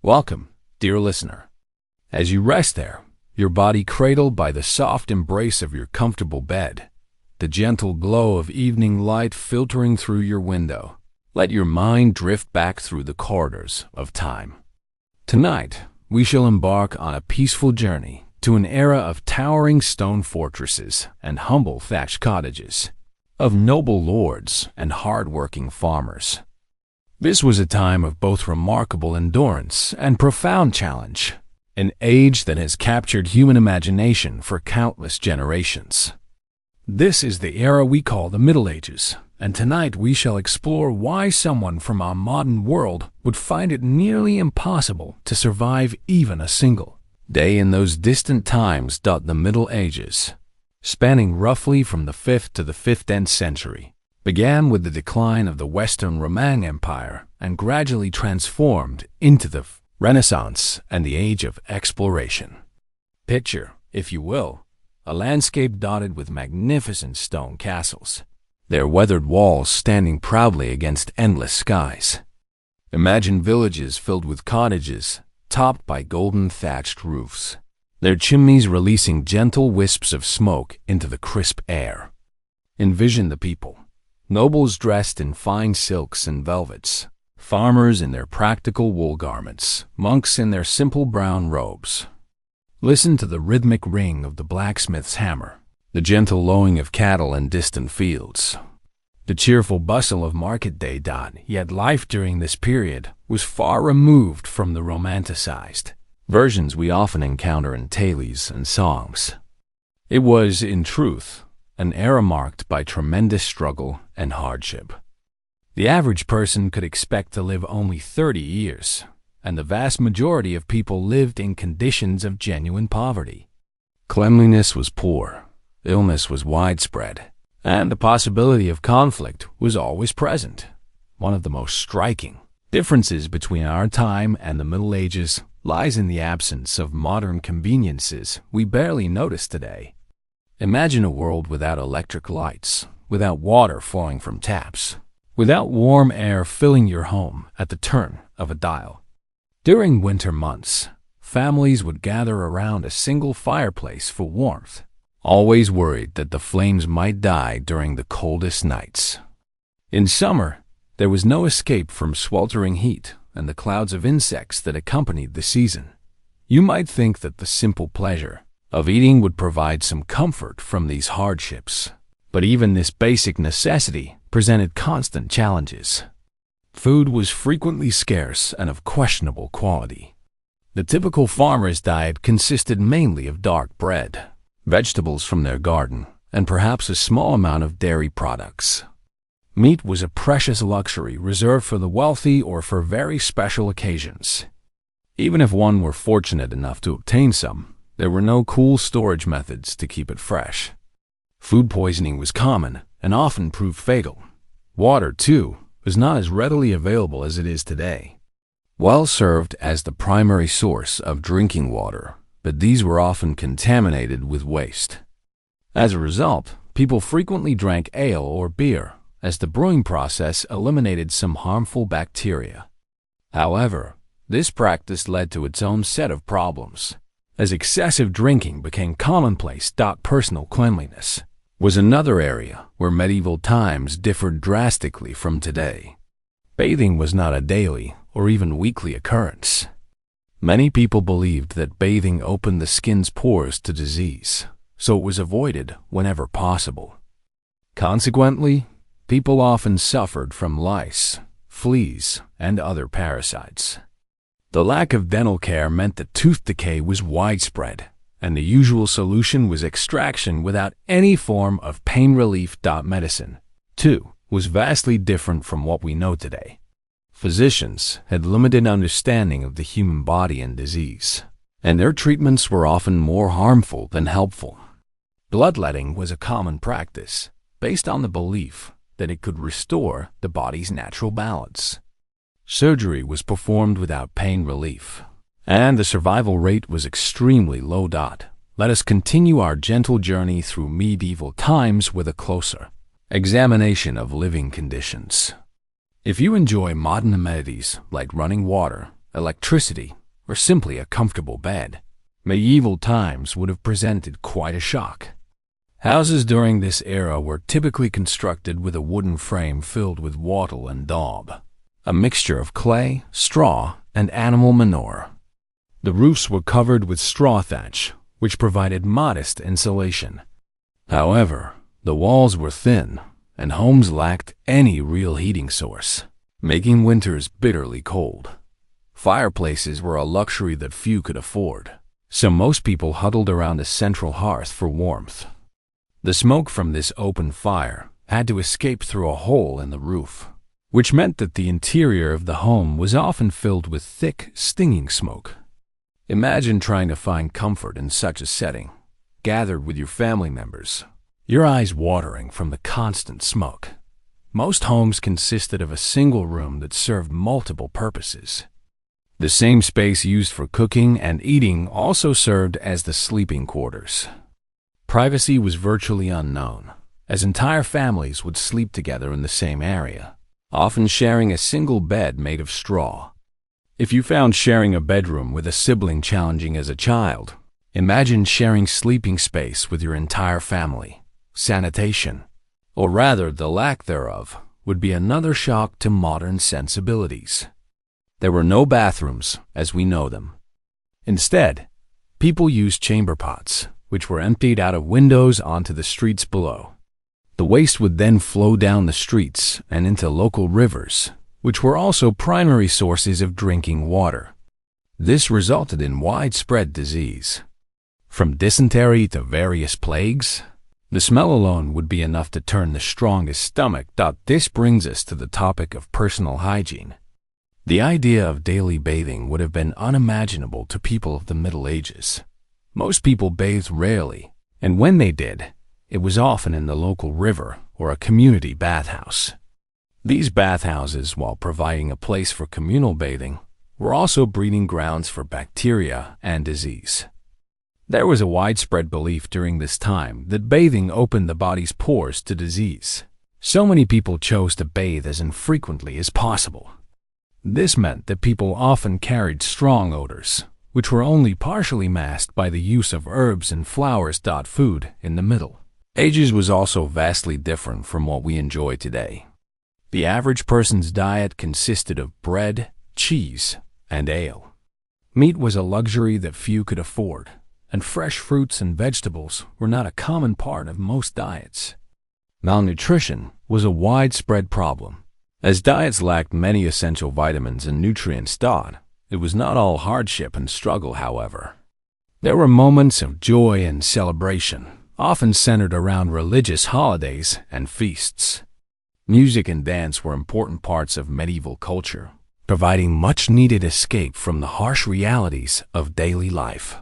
Welcome, dear listener. As you rest there, your body cradled by the soft embrace of your comfortable bed, the gentle glow of evening light filtering through your window, let your mind drift back through the corridors of time. Tonight, we shall embark on a peaceful journey to an era of towering stone fortresses and humble thatched cottages, of noble lords and hard-working farmers. This was a time of both remarkable endurance and profound challenge, an age that has captured human imagination for countless generations. This is the era we call the Middle Ages, and tonight we shall explore why someone from our modern world would find it nearly impossible to survive even a single day in those distant times. The Middle Ages, spanning roughly from the 5th to the 15th century, began with the decline of the Western Roman Empire and gradually transformed into the Renaissance and the Age of Exploration. Picture, if you will, a landscape dotted with magnificent stone castles, their weathered walls standing proudly against endless skies. Imagine villages filled with cottages, topped by golden thatched roofs, their chimneys releasing gentle wisps of smoke into the crisp air. Envision the people, nobles dressed in fine silks and velvets, farmers in their practical wool garments, monks in their simple brown robes. Listen to the rhythmic ring of the blacksmith's hammer, the gentle lowing of cattle in distant fields, the cheerful bustle of market day. Yet life during this period was far removed from the romanticized versions we often encounter in tales and songs. It was, in truth, an era marked by tremendous struggle and hardship. The average person could expect to live only 30 years, and the vast majority of people lived in conditions of genuine poverty. Cleanliness was poor, illness was widespread, and the possibility of conflict was always present. One of the most striking differences between our time and the Middle Ages lies in the absence of modern conveniences we barely notice today. Imagine a world without electric lights, without water flowing from taps, without warm air filling your home at the turn of a dial. During winter months, families would gather around a single fireplace for warmth, always worried that the flames might die during the coldest nights. In summer, there was no escape from sweltering heat and the clouds of insects that accompanied the season. You might think that the simple pleasure of eating would provide some comfort from these hardships, but even this basic necessity presented constant challenges. Food was frequently scarce and of questionable quality. The typical farmer's diet consisted mainly of dark bread, vegetables from their garden, and perhaps a small amount of dairy products. Meat was a precious luxury reserved for the wealthy or for very special occasions. Even if one were fortunate enough to obtain some, there were no cool storage methods to keep it fresh. Food poisoning was common and often proved fatal. Water, too, was not as readily available as it is today. Well served as the primary source of drinking water, but these were often contaminated with waste. As a result, people frequently drank ale or beer, as the brewing process eliminated some harmful bacteria. However, this practice led to its own set of problems, as excessive drinking became commonplace. Personal cleanliness was another area where medieval times differed drastically from today. Bathing was not a daily or even weekly occurrence. Many people believed that bathing opened the skin's pores to disease, so it was avoided whenever possible. Consequently, people often suffered from lice, fleas, and other parasites. The lack of dental care meant that tooth decay was widespread, and the usual solution was extraction without any form of pain relief. Medicine, too, was vastly different from what we know today. Physicians had limited understanding of the human body and disease, and their treatments were often more harmful than helpful. Bloodletting was a common practice, based on the belief that it could restore the body's natural balance. Surgery was performed without pain relief, and the survival rate was extremely low. Let us continue our gentle journey through medieval times with a closer examination of living conditions. If you enjoy modern amenities like running water, electricity, or simply a comfortable bed, medieval times would have presented quite a shock. Houses during this era were typically constructed with a wooden frame filled with wattle and daub, a mixture of clay, straw, and animal manure. The roofs were covered with straw thatch, which provided modest insulation. However, the walls were thin, and homes lacked any real heating source, making winters bitterly cold. Fireplaces were a luxury that few could afford, so most people huddled around a central hearth for warmth. The smoke from this open fire had to escape through a hole in the roof, which meant that the interior of the home was often filled with thick, stinging smoke. Imagine trying to find comfort in such a setting, gathered with your family members, your eyes watering from the constant smoke. Most homes consisted of a single room that served multiple purposes. The same space used for cooking and eating also served as the sleeping quarters. Privacy was virtually unknown, as entire families would sleep together in the same area, often sharing a single bed made of straw. If you found sharing a bedroom with a sibling challenging as a child, imagine sharing sleeping space with your entire family. Sanitation, or rather the lack thereof, would be another shock to modern sensibilities. There were no bathrooms as we know them. Instead, people used chamber pots, which were emptied out of windows onto the streets below. The waste would then flow down the streets and into local rivers, which were also primary sources of drinking water. This resulted in widespread disease. From dysentery to various plagues, the smell alone would be enough to turn the strongest stomach. This brings us to the topic of personal hygiene. The idea of daily bathing would have been unimaginable to people of the Middle Ages. Most people bathed rarely, and when they did, it was often in the local river or a community bathhouse. These bathhouses, while providing a place for communal bathing, were also breeding grounds for bacteria and disease. There was a widespread belief during this time that bathing opened the body's pores to disease. So many people chose to bathe as infrequently as possible. This meant that people often carried strong odors, which were only partially masked by the use of herbs and flowers. Food in the Middle Ages was also vastly different from what we enjoy today. The average person's diet consisted of bread, cheese, and ale. Meat was a luxury that few could afford, and fresh fruits and vegetables were not a common part of most diets. Malnutrition was a widespread problem. As diets lacked many essential vitamins and nutrients. It was not all hardship and struggle, however. There were moments of joy and celebration, often centered around religious holidays and feasts. Music and dance were important parts of medieval culture, providing much-needed escape from the harsh realities of daily life.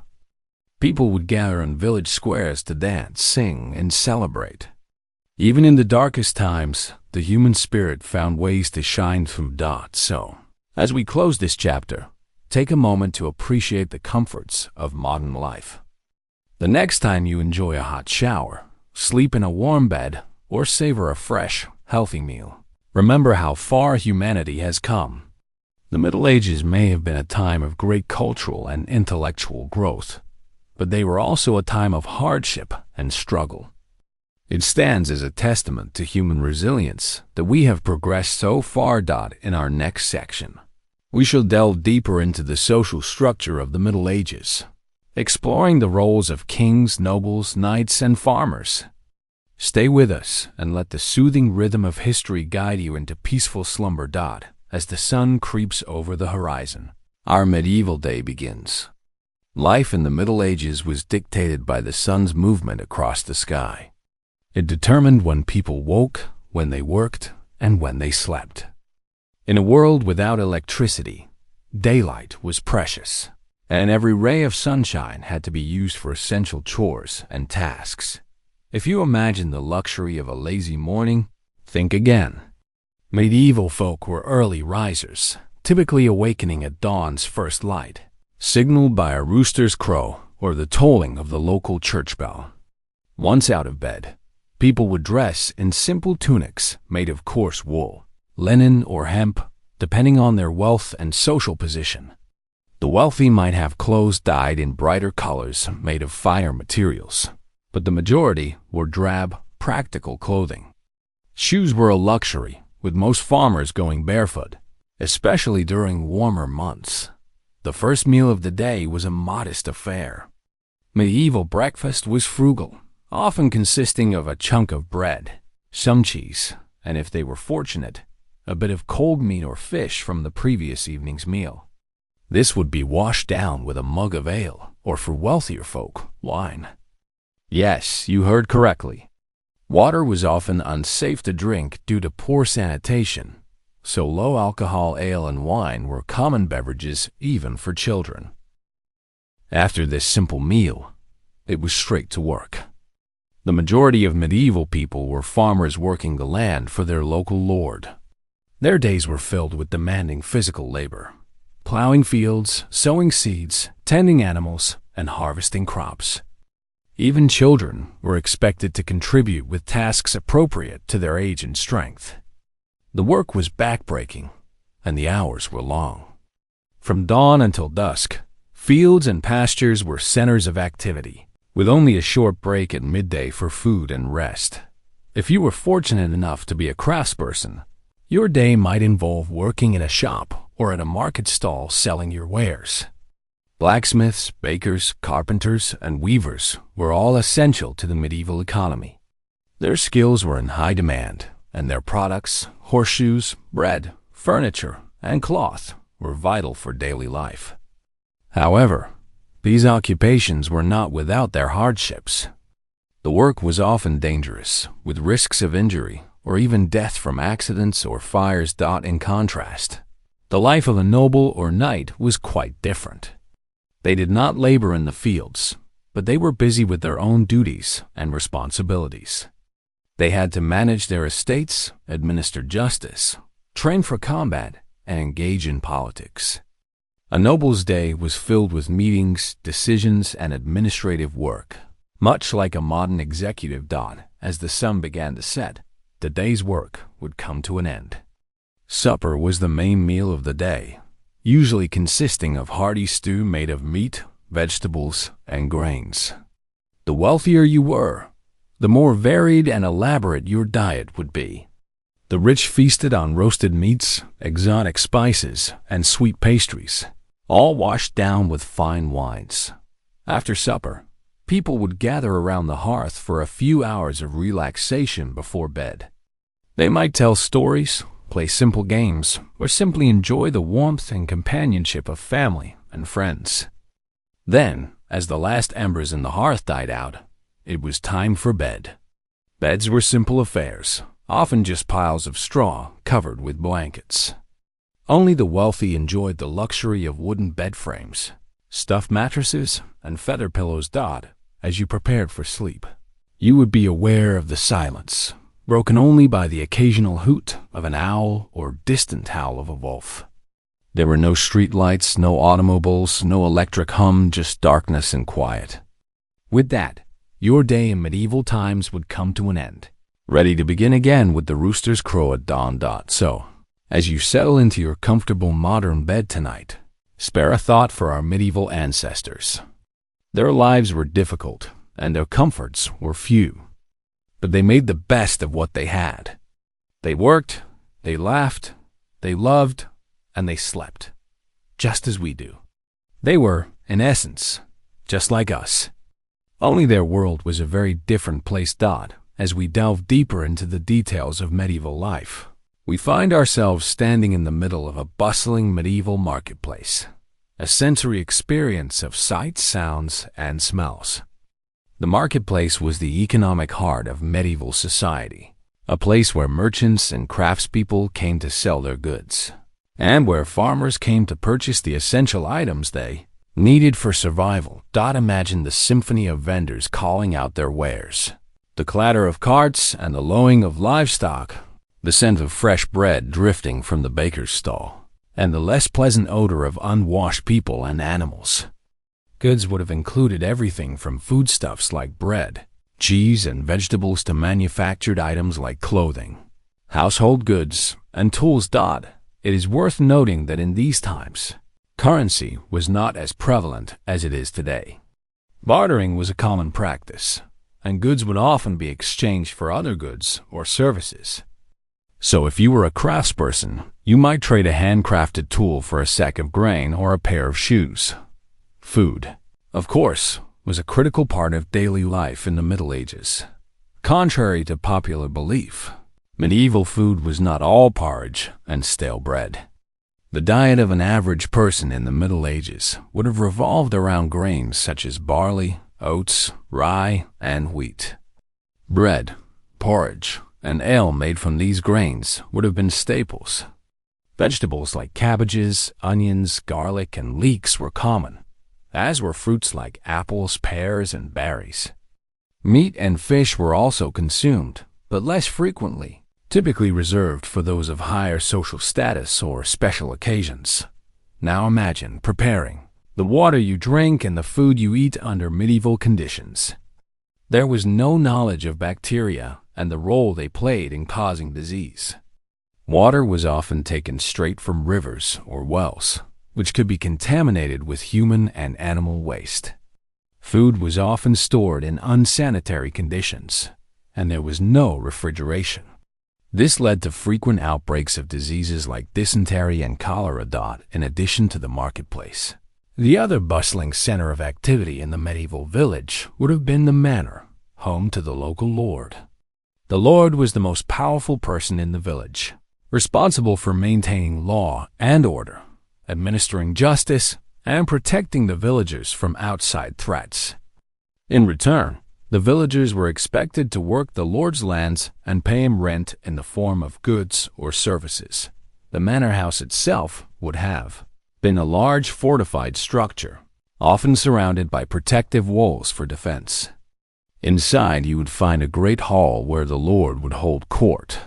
People would gather in village squares to dance, sing, and celebrate. Even in the darkest times, the human spirit found ways to shine through. So, as we close this chapter, take a moment to appreciate the comforts of modern life. The next time you enjoy a hot shower, sleep in a warm bed, or savor a fresh, healthy meal, remember how far humanity has come. The Middle Ages may have been a time of great cultural and intellectual growth, but they were also a time of hardship and struggle. It stands as a testament to human resilience that we have progressed so far. In our next section, we shall delve deeper into the social structure of the Middle Ages, exploring the roles of kings, nobles, knights, and farmers. Stay with us and let the soothing rhythm of history guide you into peaceful slumber. As the sun creeps over the horizon, our medieval day begins. Life in the Middle Ages was dictated by the sun's movement across the sky. It determined when people woke, when they worked, and when they slept. In a world without electricity, daylight was precious, and every ray of sunshine had to be used for essential chores and tasks. If you imagine the luxury of a lazy morning, think again. Medieval folk were early risers, typically awakening at dawn's first light, signaled by a rooster's crow or the tolling of the local church bell. Once out of bed, people would dress in simple tunics made of coarse wool, linen, or hemp, depending on their wealth and social position. The wealthy might have clothes dyed in brighter colors made of finer materials, but the majority wore drab, practical clothing. Shoes were a luxury, with most farmers going barefoot, especially during warmer months. The first meal of the day was a modest affair. Medieval breakfast was frugal, often consisting of a chunk of bread, some cheese, and if they were fortunate, a bit of cold meat or fish from the previous evening's meal. This would be washed down with a mug of ale, or for wealthier folk, wine. Yes, you heard correctly. Water was often unsafe to drink due to poor sanitation, so low-alcohol ale and wine were common beverages even for children. After this simple meal, it was straight to work. The majority of medieval people were farmers working the land for their local lord. Their days were filled with demanding physical labor, plowing fields, sowing seeds, tending animals, and harvesting crops. Even children were expected to contribute with tasks appropriate to their age and strength. The work was backbreaking, and the hours were long. From dawn until dusk, fields and pastures were centers of activity, with only a short break at midday for food and rest. If you were fortunate enough to be a craftsperson, your day might involve working in a shop or at a market stall selling your wares. Blacksmiths, bakers, carpenters, and weavers were all essential to the medieval economy. Their skills were in high demand, and their products, horseshoes, bread, furniture, and cloth, were vital for daily life. However, these occupations were not without their hardships. The work was often dangerous, with risks of injury or even death from accidents or fires. In contrast, the life of a noble or knight was quite different. They did not labor in the fields, but they were busy with their own duties and responsibilities. They had to manage their estates, administer justice, train for combat, and engage in politics. A noble's day was filled with meetings, decisions, and administrative work. Much like a modern executive. As the sun began to set, the day's work would come to an end. Supper was the main meal of the day, usually consisting of hearty stew made of meat, vegetables, and grains. The wealthier you were, the more varied and elaborate your diet would be. The rich feasted on roasted meats, exotic spices, and sweet pastries, all washed down with fine wines. After supper, people would gather around the hearth for a few hours of relaxation before bed. They might tell stories, play simple games, or simply enjoy the warmth and companionship of family and friends. Then, as the last embers in the hearth died out, it was time for bed. Beds were simple affairs, often just piles of straw covered with blankets. Only the wealthy enjoyed the luxury of wooden bed frames, stuffed mattresses, and feather pillows. As you prepared for sleep, you would be aware of the silence, broken only by the occasional hoot of an owl or distant howl of a wolf. There were no street lights, no automobiles, no electric hum, just darkness and quiet. With that, your day in medieval times would come to an end, ready to begin again with the rooster's crow at dawn. So, as you settle into your comfortable modern bed tonight, spare a thought for our medieval ancestors. Their lives were difficult, and their comforts were few. But they made the best of what they had. They worked, they laughed, they loved, and they slept, just as we do. They were, in essence, just like us. Only their world was a very different place. As we delve deeper into the details of medieval life, we find ourselves standing in the middle of a bustling medieval marketplace, a sensory experience of sights, sounds, and smells. The marketplace was the economic heart of medieval society, a place where merchants and craftspeople came to sell their goods, and where farmers came to purchase the essential items they needed for survival. Imagine the symphony of vendors calling out their wares, the clatter of carts and the lowing of livestock, the scent of fresh bread drifting from the baker's stall, and the less pleasant odor of unwashed people and animals. Goods would have included everything from foodstuffs like bread, cheese, and vegetables to manufactured items like clothing, household goods, and tools. It is worth noting that in these times, Currency was not as prevalent as it is today. Bartering was a common practice, and goods would often be exchanged for other goods or services. So if you were a craftsperson, you might trade a handcrafted tool for a sack of grain or a pair of shoes. Food, of course, was a critical part of daily life in the Middle Ages. Contrary to popular belief, medieval food was not all porridge and stale bread. The diet of an average person in the Middle Ages would have revolved around grains such as barley, oats, rye, and wheat. Bread, porridge, and ale made from these grains would have been staples. Vegetables like cabbages, onions, garlic, and leeks were common, as were fruits like apples, pears, and berries. Meat and fish were also consumed, but less frequently, typically reserved for those of higher social status or special occasions. Now imagine preparing the water you drink and the food you eat under medieval conditions. There was no knowledge of bacteria and the role they played in causing disease. Water was often taken straight from rivers or wells, which could be contaminated with human and animal waste. Food was often stored in unsanitary conditions, and there was no refrigeration. This led to frequent outbreaks of diseases like dysentery and cholera. In addition to the marketplace, the other bustling center of activity in the medieval village would have been the manor, home to the local lord. The lord was the most powerful person in the village, responsible for maintaining law and order, administering justice, and protecting the villagers from outside threats. In return, the villagers were expected to work the lord's lands and pay him rent in the form of goods or services. The manor house itself would have been a large fortified structure, often surrounded by protective walls for defense. Inside, you would find a great hall where the lord would hold court,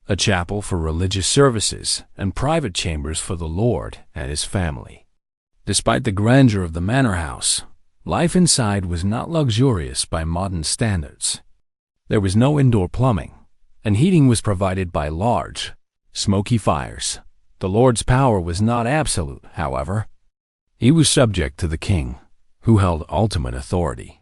a chapel for religious services, and private chambers for the lord and his family. Despite the grandeur of the manor house, life inside was not luxurious by modern standards. There was no indoor plumbing, and heating was provided by large, smoky fires. The lord's power was not absolute, however. He was subject to the king, who held ultimate authority.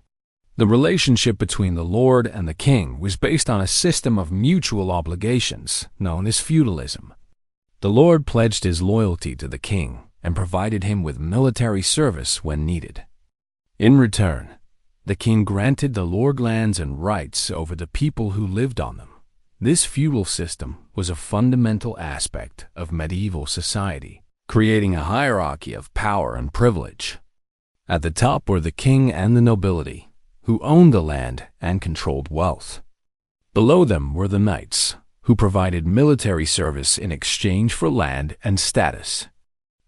The relationship between the lord and the king was based on a system of mutual obligations known as feudalism. The lord pledged his loyalty to the king and provided him with military service when needed. In return, the king granted the lord lands and rights over the people who lived on them. This feudal system was a fundamental aspect of medieval society, creating a hierarchy of power and privilege. At the top were the king and the nobility, who owned the land and controlled wealth. Below them were the knights, who provided military service in exchange for land and status.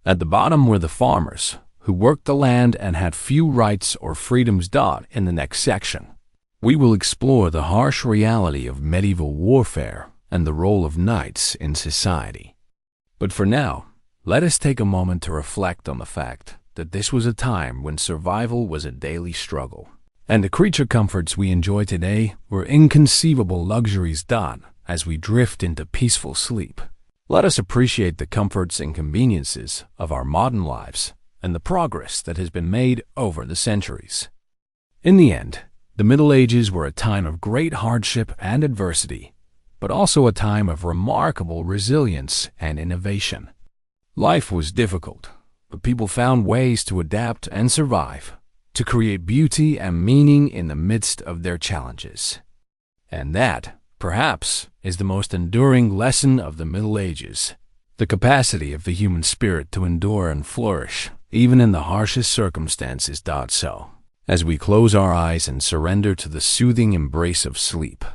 At the bottom were the farmers, who worked the land and had few rights or freedoms. In the next section, we will explore the harsh reality of medieval warfare and the role of knights in society. But for now, let us take a moment to reflect on the fact that this was a time when survival was a daily struggle, and the creature comforts we enjoy today were inconceivable luxuries. As we drift into peaceful sleep, let us appreciate the comforts and conveniences of our modern lives and the progress that has been made over the centuries. In the end, the Middle Ages were a time of great hardship and adversity, but also a time of remarkable resilience and innovation. Life was difficult, but people found ways to adapt and survive, to create beauty and meaning in the midst of their challenges. And that, perhaps, is the most enduring lesson of the Middle Ages, the capacity of the human spirit to endure and flourish, even in the harshest circumstances. So, as we close our eyes and surrender to the soothing embrace of sleep,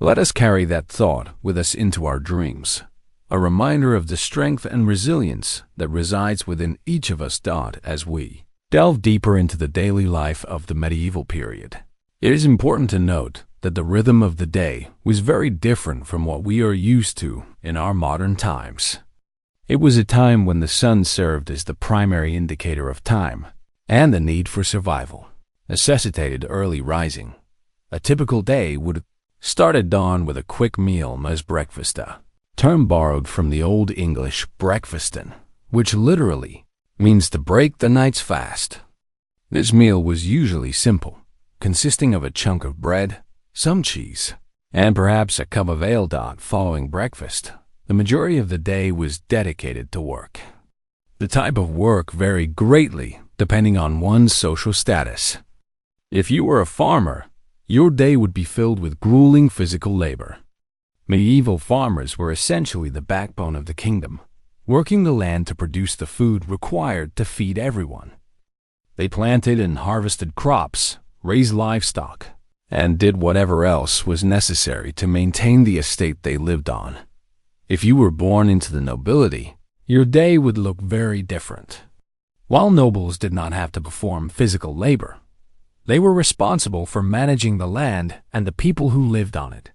let us carry that thought with us into our dreams, a reminder of the strength and resilience that resides within each of us. As we delve deeper into the daily life of the medieval period, it is important to note that the rhythm of the day was very different from what we are used to in our modern times. It was a time when the sun served as the primary indicator of time, and the need for survival necessitated early rising. A typical day would start at dawn with a quick meal as breakfast, a term borrowed from the Old English breakfastin', which literally means to break the night's fast. This meal was usually simple, consisting of a chunk of bread, some cheese, and perhaps a cup of ale. Following breakfast, the majority of the day was dedicated to work. The type of work varied greatly depending on one's social status. If you were a farmer, your day would be filled with grueling physical labor. Medieval farmers were essentially the backbone of the kingdom, working the land to produce the food required to feed everyone. They planted and harvested crops, raised livestock, and did whatever else was necessary to maintain the estate they lived on. If you were born into the nobility, your day would look very different. While nobles did not have to perform physical labor, they were responsible for managing the land and the people who lived on it.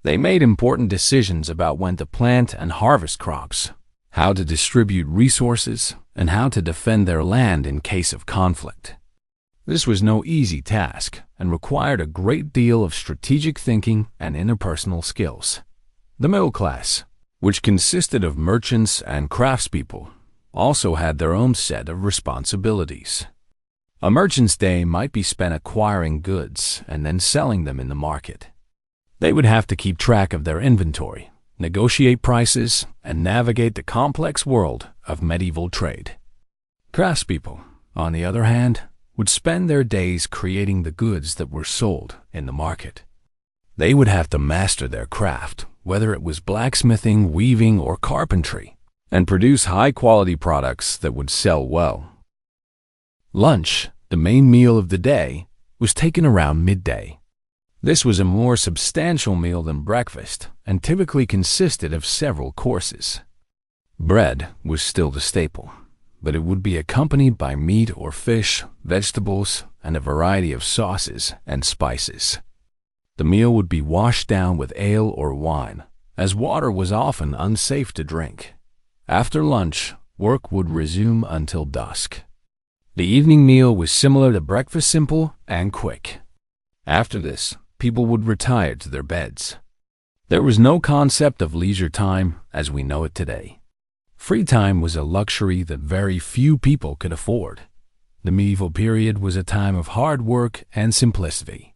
They made important decisions about when to plant and harvest crops, how to distribute resources, and how to defend their land in case of conflict. This was no easy task and required a great deal of strategic thinking and interpersonal skills. The middle class, which consisted of merchants and craftspeople, also had their own set of responsibilities. A merchant's day might be spent acquiring goods and then selling them in the market. They would have to keep track of their inventory, negotiate prices, and navigate the complex world of medieval trade. Craftspeople, on the other hand, would spend their days creating the goods that were sold in the market. They would have to master their craft, whether it was blacksmithing, weaving, or carpentry, and produce high-quality products that would sell well. Lunch, the main meal of the day, was taken around midday. This was a more substantial meal than breakfast and typically consisted of several courses. Bread was still the staple, but it would be accompanied by meat or fish, vegetables, and a variety of sauces and spices. The meal would be washed down with ale or wine, as water was often unsafe to drink. After lunch, work would resume until dusk. The evening meal was similar to breakfast, simple and quick. After this, people would retire to their beds. There was no concept of leisure time as we know it today. Free time was a luxury that very few people could afford. The medieval period was a time of hard work and simplicity.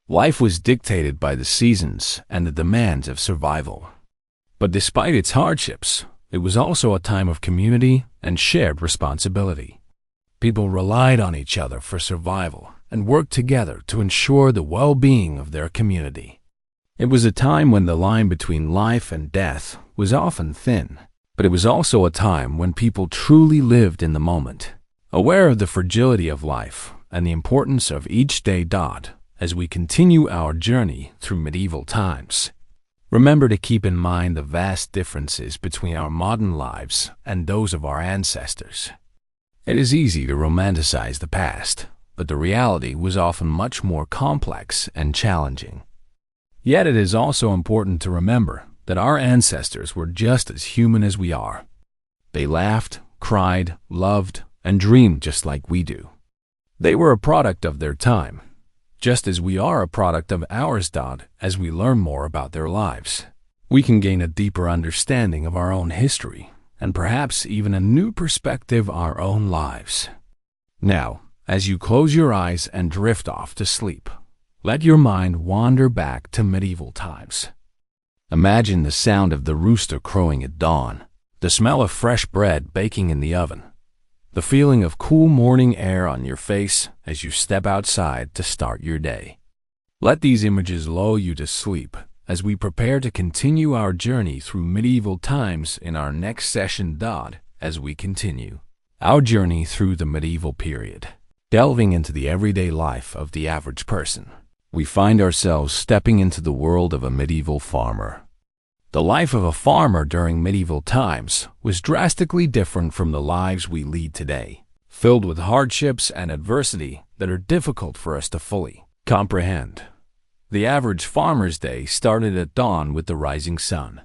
Life was dictated by the seasons and the demands of survival. But despite its hardships, it was also a time of community and shared responsibility. People relied on each other for survival and worked together to ensure the well-being of their community. It was a time when the line between life and death was often thin, but it was also a time when people truly lived in the moment, aware of the fragility of life and the importance of each day. As we continue our journey through medieval times, remember to keep in mind the vast differences between our modern lives and those of our ancestors. It is easy to romanticize the past, but the reality was often much more complex and challenging. Yet it is also important to remember that our ancestors were just as human as we are. They laughed, cried, loved, and dreamed just like we do. They were a product of their time, just as we are a product of ours. As we learn more about their lives, we can gain a deeper understanding of our own history and perhaps even a new perspective on our own lives. Now, as you close your eyes and drift off to sleep, let your mind wander back to medieval times. Imagine the sound of the rooster crowing at dawn, the smell of fresh bread baking in the oven, the feeling of cool morning air on your face as you step outside to start your day. Let these images lull you to sleep as we prepare to continue our journey through medieval times in our next session. As we continue our journey through the medieval period, delving into the everyday life of the average person, we find ourselves stepping into the world of a medieval farmer. The life of a farmer during medieval times was drastically different from the lives we lead today, filled with hardships and adversity that are difficult for us to fully comprehend. The average farmer's day started at dawn with the rising sun.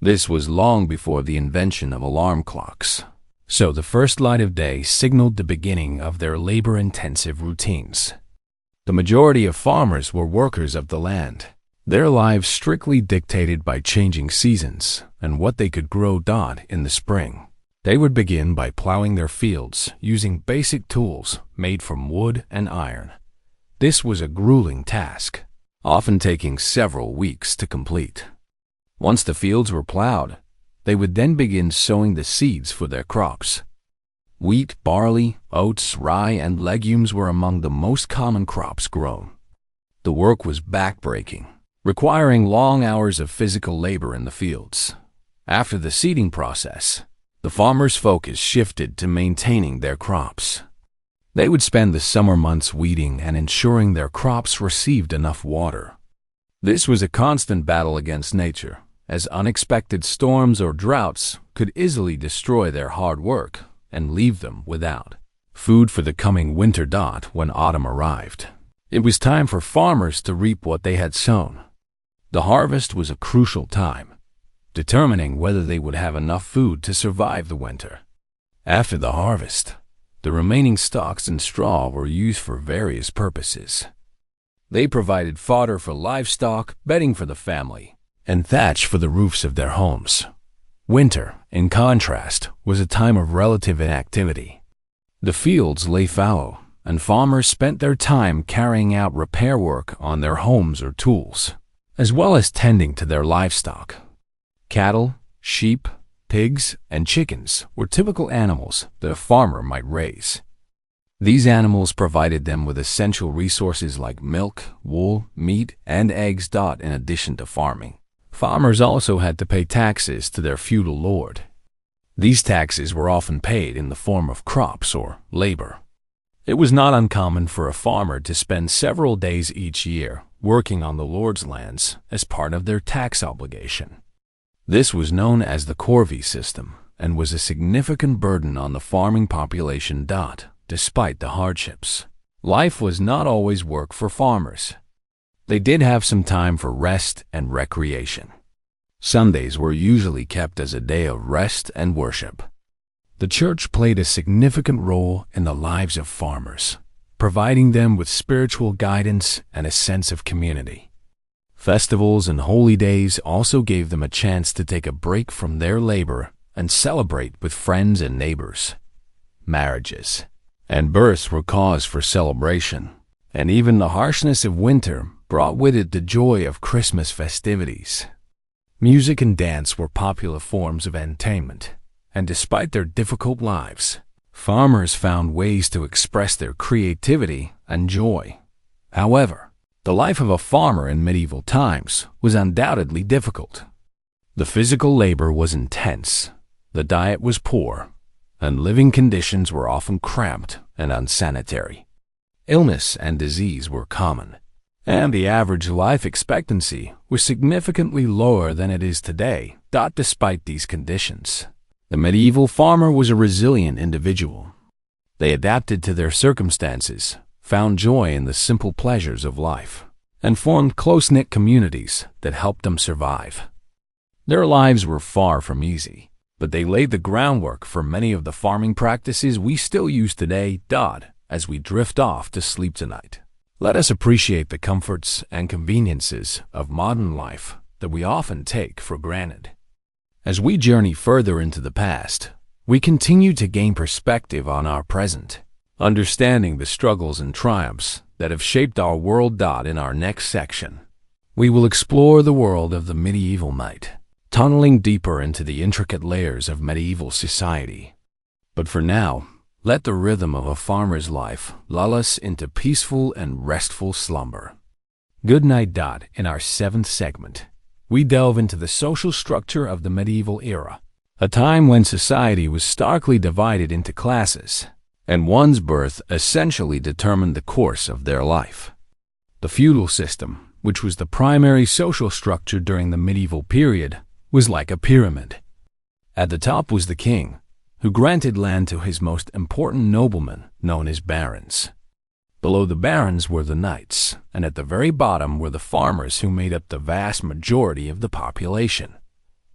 This was long before the invention of alarm clocks, so the first light of day signaled the beginning of their labor-intensive routines. The majority of farmers were workers of the land, their lives strictly dictated by changing seasons and what they could grow in the spring. They would begin by plowing their fields using basic tools made from wood and iron. This was a grueling task, often taking several weeks to complete. Once the fields were plowed, they would then begin sowing the seeds for their crops. Wheat, barley, oats, rye, and legumes were among the most common crops grown. The work was backbreaking, requiring long hours of physical labor in the fields. After the seeding process, the farmers' focus shifted to maintaining their crops. They would spend the summer months weeding and ensuring their crops received enough water. This was a constant battle against nature, as unexpected storms or droughts could easily destroy their hard work and leave them without food for the coming winter. When autumn arrived, it was time for farmers to reap what they had sown. The harvest was a crucial time, determining whether they would have enough food to survive the winter. After the harvest, the remaining stalks and straw were used for various purposes. They provided fodder for livestock, bedding for the family, and thatch for the roofs of their homes. Winter, in contrast, was a time of relative inactivity. The fields lay fallow, and farmers spent their time carrying out repair work on their homes or tools, as well as tending to their livestock. Cattle, sheep, pigs, and chickens were typical animals that a farmer might raise. These animals provided them with essential resources like milk, wool, meat, and eggs. In addition to farming, farmers also had to pay taxes to their feudal lord. These taxes were often paid in the form of crops or labor. It was not uncommon for a farmer to spend several days each year working on the lord's lands as part of their tax obligation. This was known as the corvée system and was a significant burden on the farming population. Despite the hardships, life was not always work for farmers. They did have some time for rest and recreation. Sundays were usually kept as a day of rest and worship. The church played a significant role in the lives of farmers, providing them with spiritual guidance and a sense of community. Festivals and holy days also gave them a chance to take a break from their labor and celebrate with friends and neighbors. Marriages and births were cause for celebration, and even the harshness of winter brought with it the joy of Christmas festivities. Music and dance were popular forms of entertainment, and despite their difficult lives, farmers found ways to express their creativity and joy. However, the life of a farmer in medieval times was undoubtedly difficult. The physical labor was intense, the diet was poor, and living conditions were often cramped and unsanitary. Illness and disease were common, and the average life expectancy was significantly lower than it is today. Despite these conditions, the medieval farmer was a resilient individual. They adapted to their circumstances, found joy in the simple pleasures of life, and formed close-knit communities that helped them survive. Their lives were far from easy, but they laid the groundwork for many of the farming practices we still use today. As we drift off to sleep tonight, let us appreciate the comforts and conveniences of modern life that we often take for granted. As we journey further into the past, we continue to gain perspective on our present, understanding the struggles and triumphs that have shaped our world. In our next section, we will explore the world of the medieval knight, tunneling deeper into the intricate layers of medieval society. But for now, let the rhythm of a farmer's life lull us into peaceful and restful slumber. Good night. In our 7th segment, we delve into the social structure of the medieval era, a time when society was starkly divided into classes, and one's birth essentially determined the course of their life. The feudal system, which was the primary social structure during the medieval period, was like a pyramid. At the top was the king, who granted land to his most important noblemen, known as barons. Below the barons were the knights, and at the very bottom were the farmers who made up the vast majority of the population.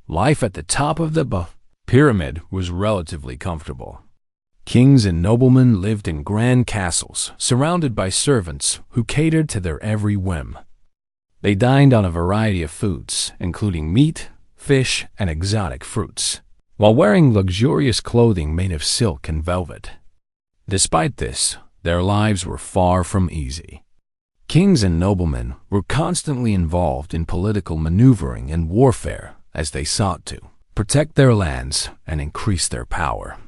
Life at the top of the pyramid was relatively comfortable. Kings and noblemen lived in grand castles, surrounded by servants who catered to their every whim. They dined on a variety of foods, including meat, fish, and exotic fruits. while wearing luxurious clothing made of silk and velvet. Despite this, their lives were far from easy. Kings and noblemen were constantly involved in political maneuvering and warfare as they sought to protect their lands and increase their power.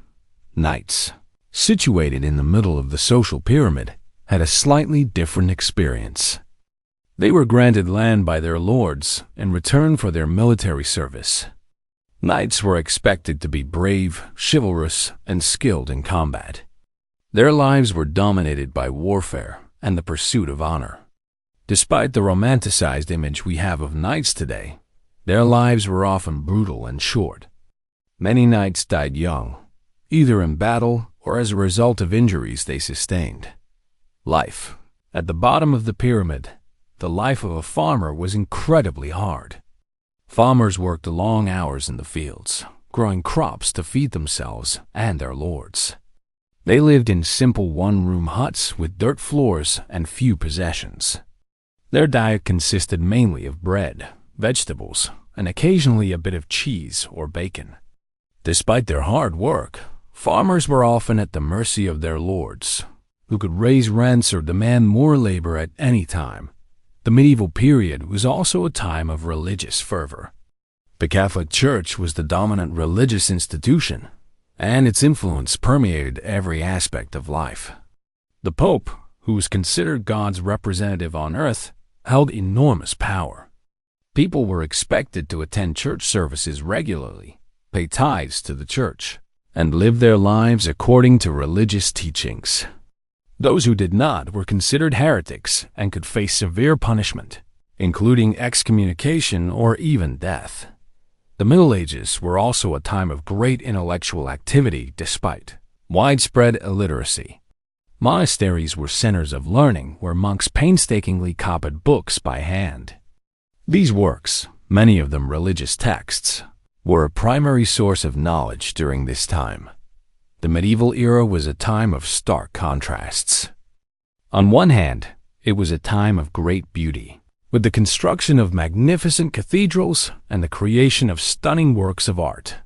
Knights, situated in the middle of the social pyramid, had a slightly different experience. They were granted land by their lords in return for their military service. Knights were expected to be brave, chivalrous, and skilled in combat. Their lives were dominated by warfare and the pursuit of honor. Despite the romanticized image we have of knights today, their lives were often brutal and short. Many knights died young, either in battle or as a result of injuries they sustained. Life. At the bottom of the pyramid, the life of a farmer was incredibly hard. Farmers worked long hours in the fields, growing crops to feed themselves and their lords. They lived in simple one-room huts with dirt floors and few possessions. Their diet consisted mainly of bread, vegetables, and occasionally a bit of cheese or bacon. Despite their hard work, farmers were often at the mercy of their lords, who could raise rents or demand more labor at any time. The medieval period was also a time of religious fervor. The Catholic Church was the dominant religious institution, and its influence permeated every aspect of life. The Pope, who was considered God's representative on earth, held enormous power. People were expected to attend church services regularly, pay tithes to the church, and live their lives according to religious teachings. Those who did not were considered heretics and could face severe punishment, including excommunication or even death. The Middle Ages were also a time of great intellectual activity despite widespread illiteracy. Monasteries were centers of learning where monks painstakingly copied books by hand. These works, many of them religious texts, were a primary source of knowledge during this time. The medieval era was a time of stark contrasts. On one hand, it was a time of great beauty, with the construction of magnificent cathedrals and the creation of stunning works of art.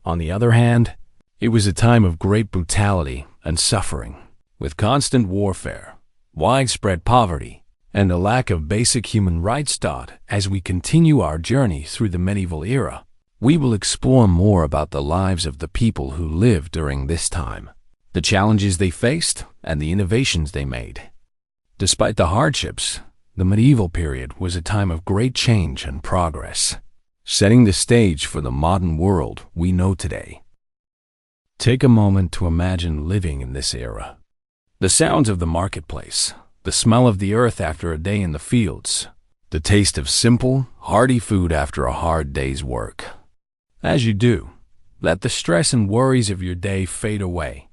On the other hand, it was a time of great brutality and suffering, with constant warfare, widespread poverty, and a lack of basic human rights taught. As we continue our journey through the medieval era, we will explore more about the lives of the people who lived during this time, the challenges they faced, and the innovations they made. Despite the hardships, the medieval period was a time of great change and progress, setting the stage for the modern world we know today. Take a moment to imagine living in this era. The sounds of the marketplace, the smell of the earth after a day in the fields, the taste of simple, hearty food after a hard day's work. As you do, let the stress and worries of your day fade away,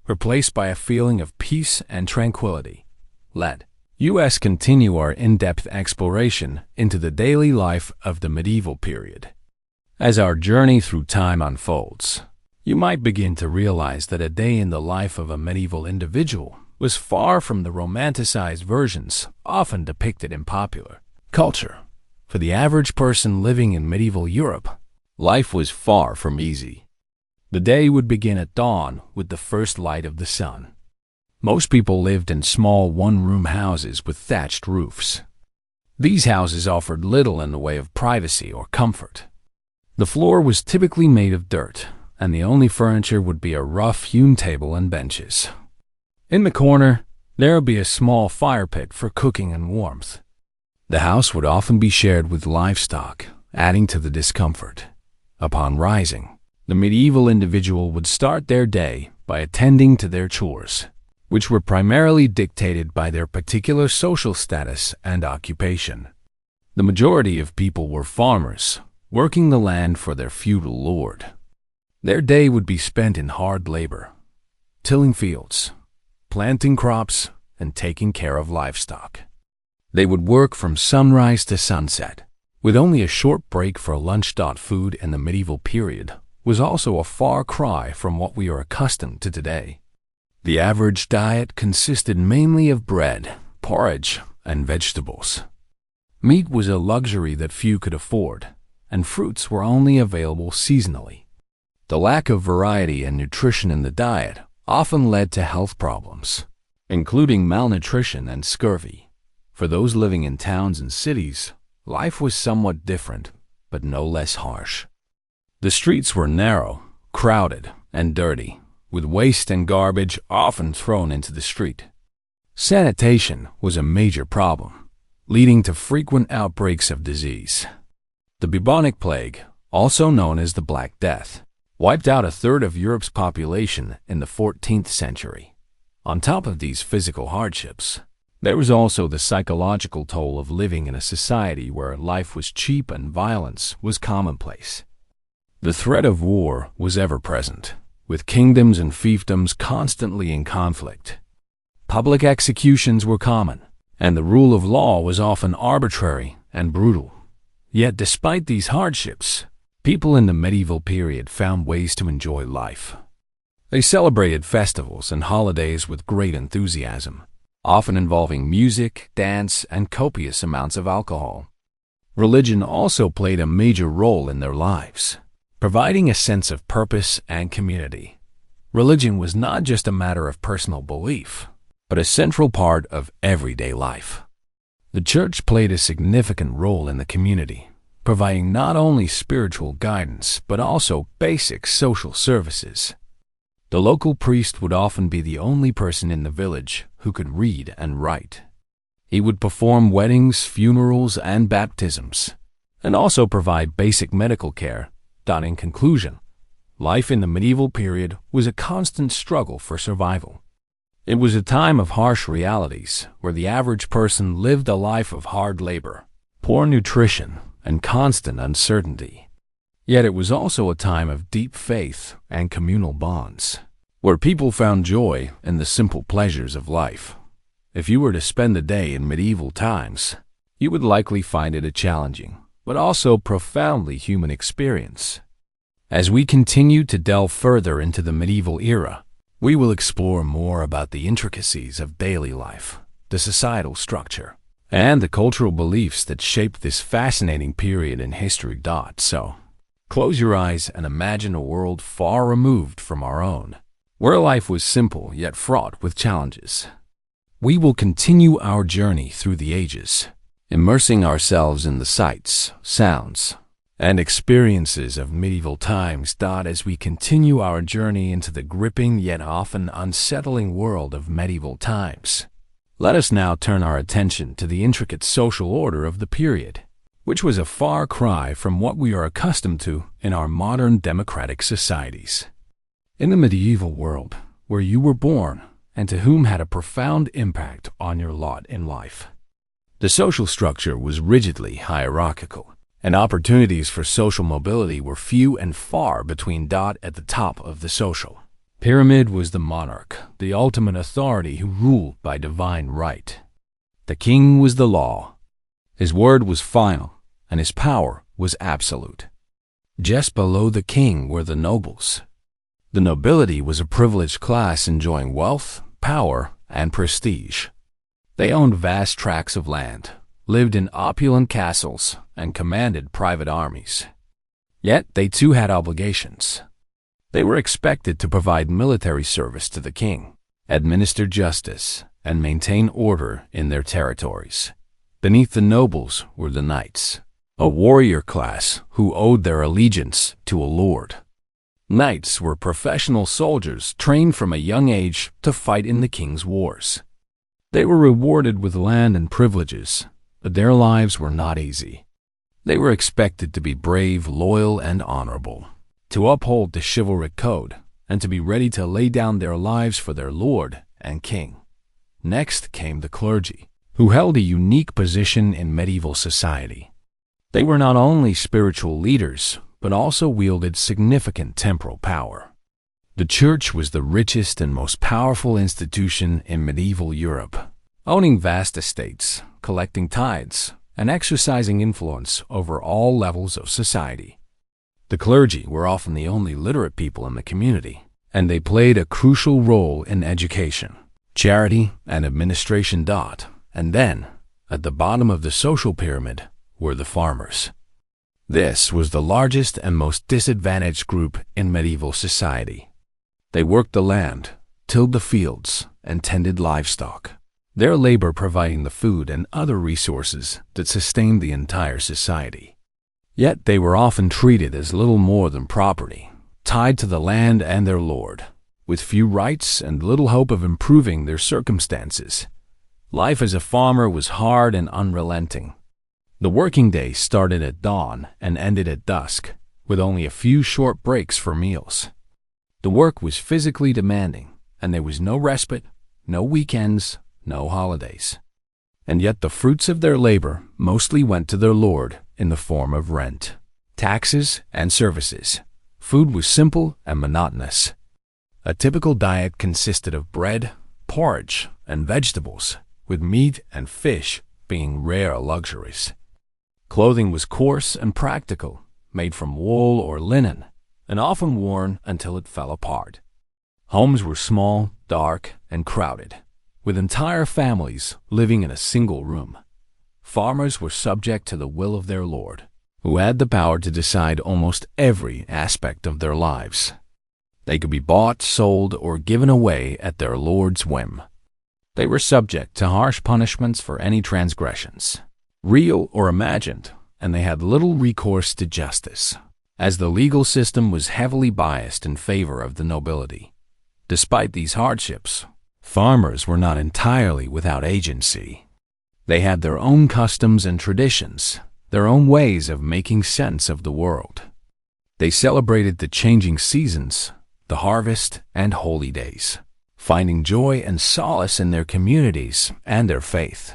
replaced by a feeling of peace and tranquility. Let us continue our in-depth exploration into the daily life of the medieval period. As our journey through time unfolds, you might begin to realize that a day in the life of a medieval individual was far from the romanticized versions often depicted in popular culture. For the average person living in medieval Europe, life was far from easy. The day would begin at dawn with the first light of the sun. Most people lived in small one-room houses with thatched roofs. These houses offered little in the way of privacy or comfort. The floor was typically made of dirt, and the only furniture would be a rough-hewn table and benches. In the corner, there would be a small fire pit for cooking and warmth. The house would often be shared with livestock, adding to the discomfort. Upon rising, the medieval individual would start their day by attending to their chores, which were primarily dictated by their particular social status and occupation. The majority of people were farmers, working the land for their feudal lord. Their day would be spent in hard labor, tilling fields, planting crops, and taking care of livestock. They would work from sunrise to sunset, with only a short break for lunch. Food in the medieval period was also a far cry from what we are accustomed to today. The average diet consisted mainly of bread, porridge, and vegetables. Meat was a luxury that few could afford, and fruits were only available seasonally. The lack of variety and nutrition in the diet often led to health problems, including malnutrition and scurvy. For those living in towns and cities, life was somewhat different, but no less harsh. The streets were narrow, crowded, and dirty, with waste and garbage often thrown into the street. Sanitation was a major problem, leading to frequent outbreaks of disease. The bubonic plague, also known as the Black Death, wiped out a third of Europe's population in the 14th century. On top of these physical hardships, there was also the psychological toll of living in a society where life was cheap and violence was commonplace. The threat of war was ever present, with kingdoms and fiefdoms constantly in conflict. Public executions were common, and the rule of law was often arbitrary and brutal. Yet despite these hardships, people in the medieval period found ways to enjoy life. They celebrated festivals and holidays with great enthusiasm, often involving music, dance, and copious amounts of alcohol. Religion also played a major role in their lives, providing a sense of purpose and community. Religion was not just a matter of personal belief, but a central part of everyday life. The church played a significant role in the community, providing not only spiritual guidance but also basic social services. The local priest would often be the only person in the village who could read and write. He would perform weddings, funerals, and baptisms, and also provide basic medical care. In conclusion, life in the medieval period was a constant struggle for survival. It was a time of harsh realities where the average person lived a life of hard labor, poor nutrition, and constant uncertainty. Yet it was also a time of deep faith and communal bonds, where people found joy in the simple pleasures of life. If you were to spend a day in medieval times, you would likely find it a challenging, but also profoundly human experience. As we continue to delve further into the medieval era, we will explore more about the intricacies of daily life, the societal structure, and the cultural beliefs that shaped this fascinating period in history. So, close your eyes and imagine a world far removed from our own, where life was simple yet fraught with challenges. We will continue our journey through the ages, immersing ourselves in the sights, sounds, and experiences of medieval times. As we continue our journey into the gripping yet often unsettling world of medieval times, let us now turn our attention to the intricate social order of the period, which was a far cry from what we are accustomed to in our modern democratic societies. In the medieval world, where you were born and to whom had a profound impact on your lot in life, the social structure was rigidly hierarchical, and opportunities for social mobility were few and far between. At the top of the social pyramid was the monarch, the ultimate authority who ruled by divine right. The king was the law. His word was final, and his power was absolute. Just below the king were the nobles. The nobility was a privileged class enjoying wealth, power, and prestige. They owned vast tracts of land, lived in opulent castles, and commanded private armies. Yet they too had obligations. They were expected to provide military service to the king, administer justice, and maintain order in their territories. Beneath the nobles were the knights, a warrior class who owed their allegiance to a lord. Knights were professional soldiers trained from a young age to fight in the king's wars. They were rewarded with land and privileges, but their lives were not easy. They were expected to be brave, loyal, and honorable, to uphold the chivalric code, and to be ready to lay down their lives for their lord and king. Next came the clergy, who held a unique position in medieval society. They were not only spiritual leaders, but also wielded significant temporal power. The church was the richest and most powerful institution in medieval Europe, owning vast estates, collecting tithes, and exercising influence over all levels of society. The clergy were often the only literate people in the community, and they played a crucial role in education, charity, and administration. And then, at the bottom of the social pyramid, were the farmers. This was the largest and most disadvantaged group in medieval society. They worked the land, tilled the fields, and tended livestock, their labor providing the food and other resources that sustained the entire society. Yet they were often treated as little more than property, tied to the land and their lord, with few rights and little hope of improving their circumstances. Life as a farmer was hard and unrelenting. The working day started at dawn and ended at dusk, with only a few short breaks for meals. The work was physically demanding, and there was no respite, no weekends, no holidays. And yet the fruits of their labor mostly went to their lord in the form of rent, taxes, and services. Food was simple and monotonous. A typical diet consisted of bread, porridge, and vegetables, with meat and fish being rare luxuries. Clothing was coarse and practical, made from wool or linen, and often worn until it fell apart. Homes were small, dark, and crowded, with entire families living in a single room. Farmers were subject to the will of their lord, who had the power to decide almost every aspect of their lives. They could be bought, sold, or given away at their lord's whim. They were subject to harsh punishments for any transgressions, real or imagined, and they had little recourse to justice, as the legal system was heavily biased in favor of the nobility. Despite these hardships, farmers were not entirely without agency. They had their own customs and traditions, their own ways of making sense of the world. They celebrated the changing seasons, the harvest, and holy days, finding joy and solace in their communities and their faith.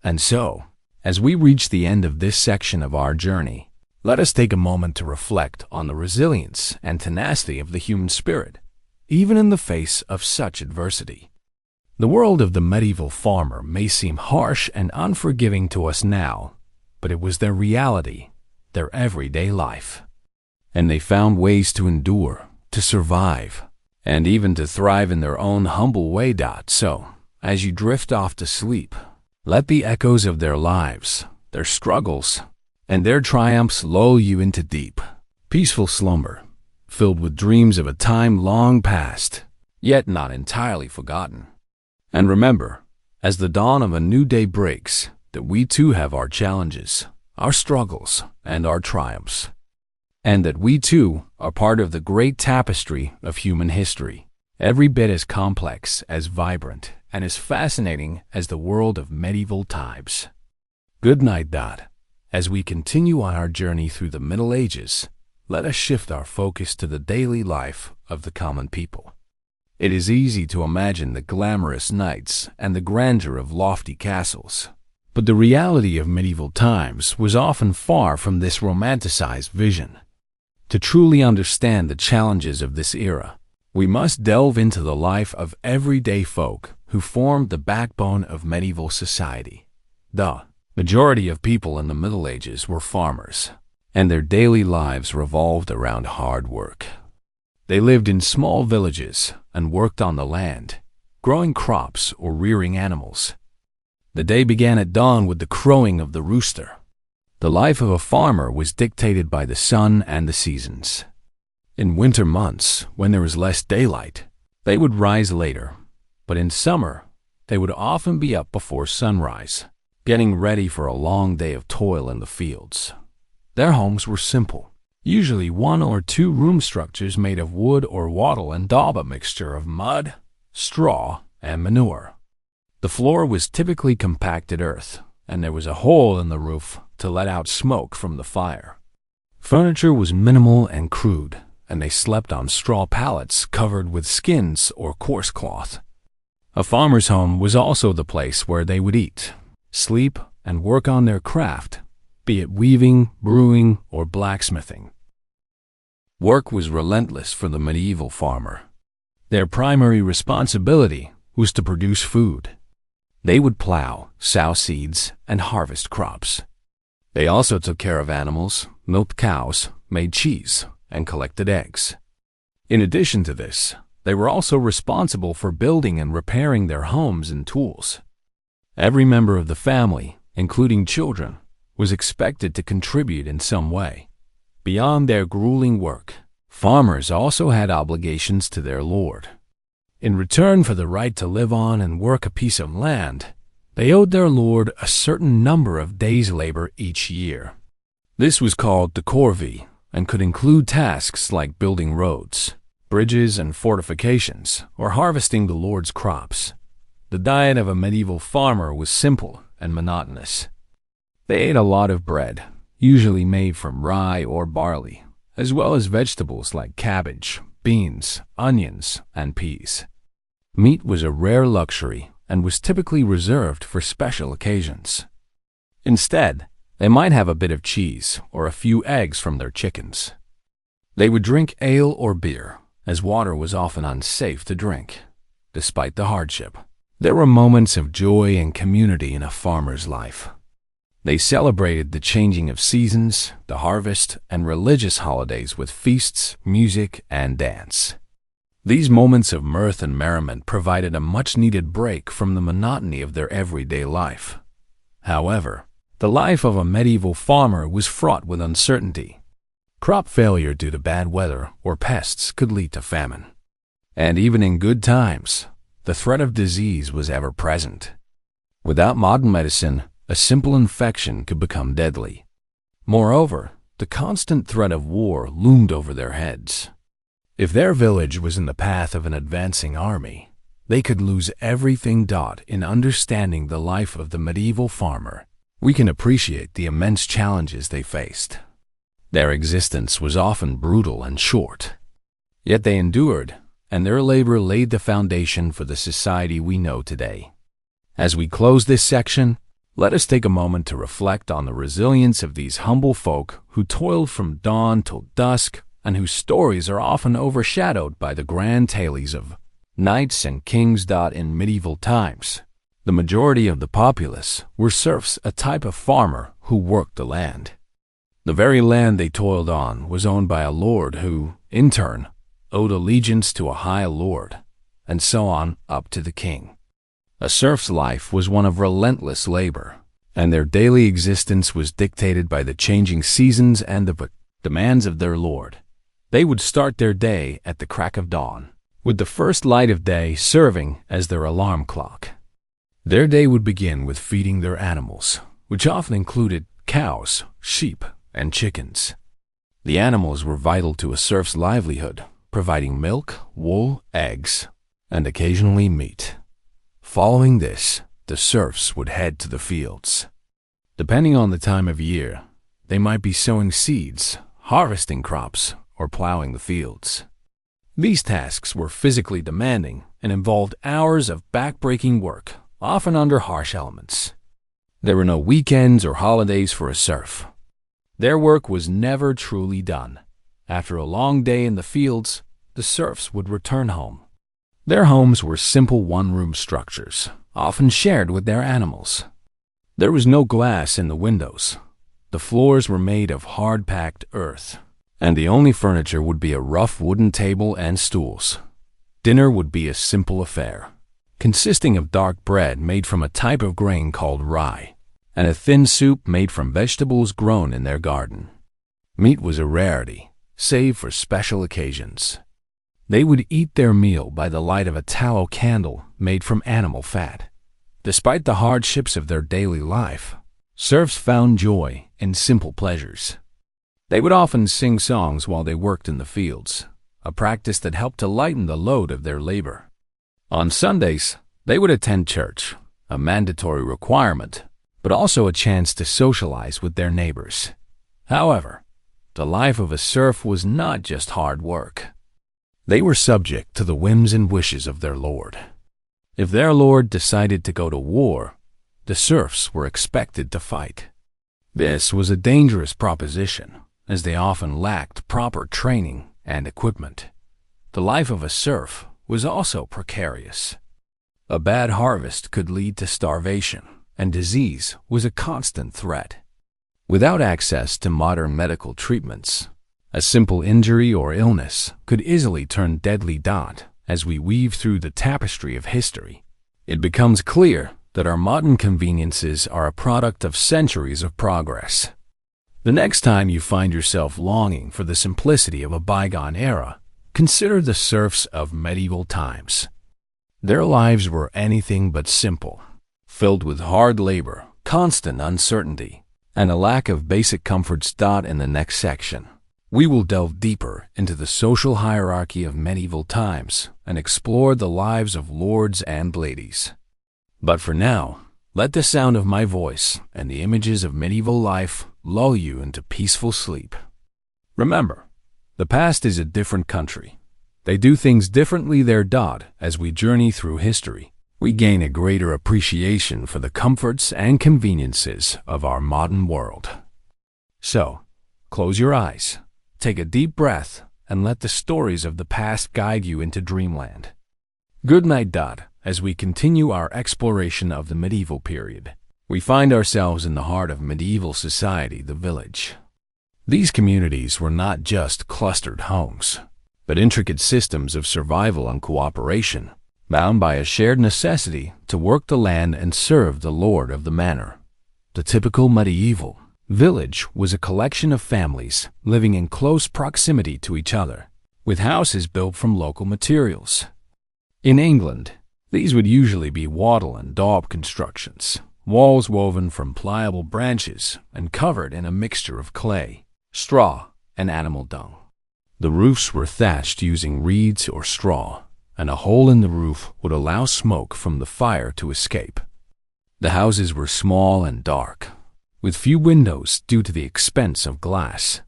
And so, as we reach the end of this section of our journey, let us take a moment to reflect on the resilience and tenacity of the human spirit, even in the face of such adversity. The world of the medieval farmer may seem harsh and unforgiving to us now, but it was their reality, their everyday life. And they found ways to endure, to survive, and even to thrive in their own humble way. So, as you drift off to sleep, let the echoes of their lives, their struggles, and their triumphs lull you into deep, peaceful slumber, filled with dreams of a time long past, yet not entirely forgotten. And remember, as the dawn of a new day breaks, that we too have our challenges, our struggles, and our triumphs, and that we too are part of the great tapestry of human history, every bit as complex, as vibrant, and as fascinating as the world of medieval times. Good night, Dot. As we continue on our journey through the Middle Ages, let us shift our focus to the daily life of the common people. It is easy to imagine the glamorous knights and the grandeur of lofty castles, but the reality of medieval times was often far from this romanticized vision. To truly understand the challenges of this era, we must delve into the life of everyday folk who formed the backbone of medieval society. The majority of people in the Middle Ages were farmers, and their daily lives revolved around hard work. They lived in small villages and worked on the land, growing crops or rearing animals. The day began at dawn with the crowing of the rooster. The life of a farmer was dictated by the sun and the seasons. In winter months, when there was less daylight, they would rise later, but in summer, they would often be up before sunrise, getting ready for a long day of toil in the fields. Their homes were simple, usually one or two room structures made of wood or wattle and daub, a mixture of mud, straw, and manure. The floor was typically compacted earth, and there was a hole in the roof to let out smoke from the fire. Furniture was minimal and crude, and they slept on straw pallets covered with skins or coarse cloth. A farmer's home was also the place where they would eat, sleep, and work on their craft, be it weaving, brewing, or blacksmithing. Work was relentless for the medieval farmer. Their primary responsibility was to produce food. They would plow, sow seeds, and harvest crops. They also took care of animals, milked cows, made cheese, and collected eggs. In addition to this, they were also responsible for building and repairing their homes and tools. Every member of the family, including children, was expected to contribute in some way, Beyond their grueling work, farmers also had obligations to their lord. In return for the right to live on and work a piece of land, they owed their lord a certain number of days' labor each year. This was called the corvée and could include tasks like building roads, bridges, and fortifications, or harvesting the lord's crops. The diet of a medieval farmer was simple and monotonous. They ate a lot of bread, usually made from rye or barley, as well as vegetables like cabbage, beans, onions, and peas. Meat was a rare luxury and was typically reserved for special occasions. Instead, they might have a bit of cheese or a few eggs from their chickens. They would drink ale or beer, as water was often unsafe to drink. Despite the hardship, there were moments of joy and community in a farmer's life. They celebrated the changing of seasons, the harvest, and religious holidays with feasts, music, and dance. These moments of mirth and merriment provided a much-needed break from the monotony of their everyday life. However, the life of a medieval farmer was fraught with uncertainty. Crop failure due to bad weather or pests could lead to famine. And even in good times, the threat of disease was ever present. Without modern medicine, a simple infection could become deadly. Moreover, the constant threat of war loomed over their heads. If their village was in the path of an advancing army, they could lose everything. In understanding the life of the medieval farmer, we can appreciate the immense challenges they faced. Their existence was often brutal and short. Yet they endured, and their labor laid the foundation for the society we know today. As we close this section, let us take a moment to reflect on the resilience of these humble folk who toiled from dawn till dusk and whose stories are often overshadowed by the grand tales of knights and kings. In medieval times, the majority of the populace were serfs, a type of farmer who worked the land. The very land they toiled on was owned by a lord who, in turn, owed allegiance to a high lord, and so on up to the king. A serf's life was one of relentless labor, and their daily existence was dictated by the changing seasons and the demands of their lord. They would start their day at the crack of dawn, with the first light of day serving as their alarm clock. Their day would begin with feeding their animals, which often included cows, sheep, and chickens. The animals were vital to a serf's livelihood, providing milk, wool, eggs, and occasionally meat. Following this, the serfs would head to the fields. Depending on the time of year, they might be sowing seeds, harvesting crops, or plowing the fields. These tasks were physically demanding and involved hours of back-breaking work, often under harsh elements. There were no weekends or holidays for a serf. Their work was never truly done. After a long day in the fields, the serfs would return home. Their homes were simple one-room structures, often shared with their animals. There was no glass in the windows. The floors were made of hard-packed earth, and the only furniture would be a rough wooden table and stools. Dinner would be a simple affair, consisting of dark bread made from a type of grain called rye, and a thin soup made from vegetables grown in their garden. Meat was a rarity, save for special occasions. They would eat their meal by the light of a tallow candle made from animal fat. Despite the hardships of their daily life, serfs found joy in simple pleasures. They would often sing songs while they worked in the fields, a practice that helped to lighten the load of their labor. On Sundays, they would attend church, a mandatory requirement, but also a chance to socialize with their neighbors. However, the life of a serf was not just hard work. They were subject to the whims and wishes of their lord. If their lord decided to go to war, the serfs were expected to fight. This was a dangerous proposition, as they often lacked proper training and equipment. The life of a serf was also precarious. A bad harvest could lead to starvation, and disease was a constant threat. Without access to modern medical treatments, a simple injury or illness could easily turn deadly. As we weave through the tapestry of history, it becomes clear that our modern conveniences are a product of centuries of progress. The next time you find yourself longing for the simplicity of a bygone era, consider the serfs of medieval times. Their lives were anything but simple, filled with hard labor, constant uncertainty, and a lack of basic comforts. In the next section, we will delve deeper into the social hierarchy of medieval times and explore the lives of lords and ladies. But for now, let the sound of my voice and the images of medieval life lull you into peaceful sleep. Remember, the past is a different country. They do things differently there. As we journey through history, we gain a greater appreciation for the comforts and conveniences of our modern world. So, close your eyes, take a deep breath, and let the stories of the past guide you into dreamland. Good night. As we continue our exploration of the medieval period, we find ourselves in the heart of medieval society, the village. These communities were not just clustered homes, but intricate systems of survival and cooperation, bound by a shared necessity to work the land and serve the lord of the manor. The typical medieval village was a collection of families living in close proximity to each other, with houses built from local materials. In England, these would usually be wattle and daub constructions, walls woven from pliable branches and covered in a mixture of clay, straw, and animal dung. The roofs were thatched using reeds or straw, and a hole in the roof would allow smoke from the fire to escape. The houses were small and dark, with few windows due to the expense of glass.